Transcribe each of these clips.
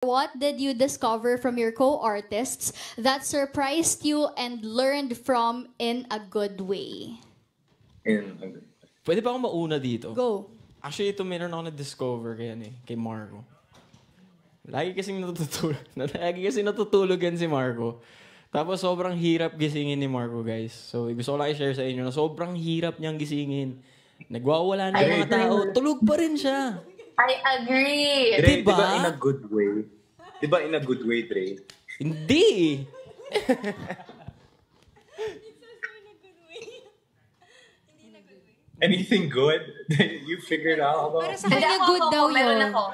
What did you discover from your co-artists that surprised you and learned from in a good way? Pwede ba akong mauna dito? Go. Actually, ito meron ako na-discover kay Marco. Lagi kasing natutulog yan si Marco. Tapos sobrang hirap gisingin ni Marco, guys. So gusto ko lang i-share sa inyo na sobrang hirap niyang gisingin. Nagwawala na yung mga tao, tulog pa rin siya. I agree. Dre, Diba? diba in a good way? Diba in a good way, Dre? Hindi. Anything good that you figured out about? Para sa kanya good daw Meron yun. ako.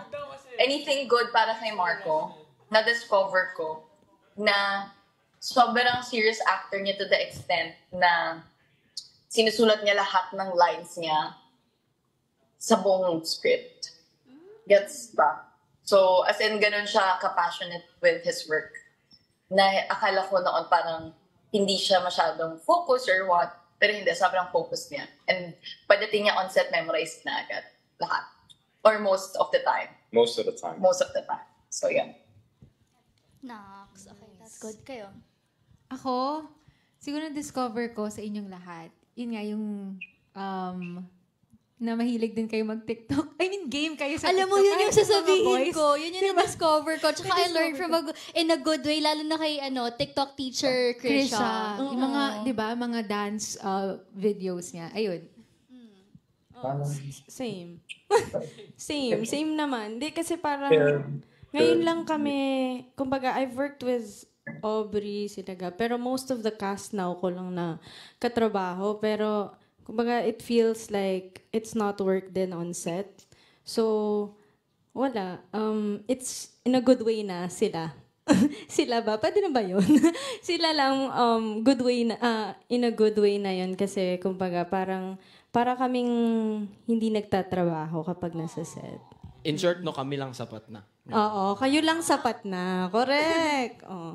Anything good para kay Marco, na-discover ko, na sobrang serious actor niya to the extent na sinusulat niya lahat ng lines niya sa buong script. Gets ba? So, as in, ganun siya ka-passionate with his work. Na akala ko noon parang hindi siya masyadong focus or what, pero hindi, sobrang focus niya. And pagdating niya on set, memorized na agad. Lahat. Or most of the time. Most of the time. Most of the time. So, yan. Nox. Okay, that's good. Kayo? Ako, siguro na-discover ko sa inyong lahat. Yun nga, yung na mahilig din kayo mag-TikTok. I mean, game kayo sa Alam mo, TikTok. yun yung Kahit sa mga sasabihin boys. ko. Yun yung na-discover ko. Tsaka I learned from in a good way, lalo na kay TikTok teacher Krisha. Krisha. Yung mga, di ba, mga dance videos niya. Ayun. Same. Same naman. Di kasi parang, Yeah. ngayon lang kami, kumbaga, I've worked with Aubrey, Sinaga, pero most of the cast now ko lang na katrabaho. Pero, kumbaga, it feels like it's not work din on set. So, wala. It's in a good way na sila. Sila ba? Pwede na ba yun? Sila lang good way na, in a good way na yun kasi kumbaga parang para kaming hindi nagtatrabaho kapag nasa set. In short, no, kami lang sapat na. Oo, kayo lang sapat na. Correct. Oo.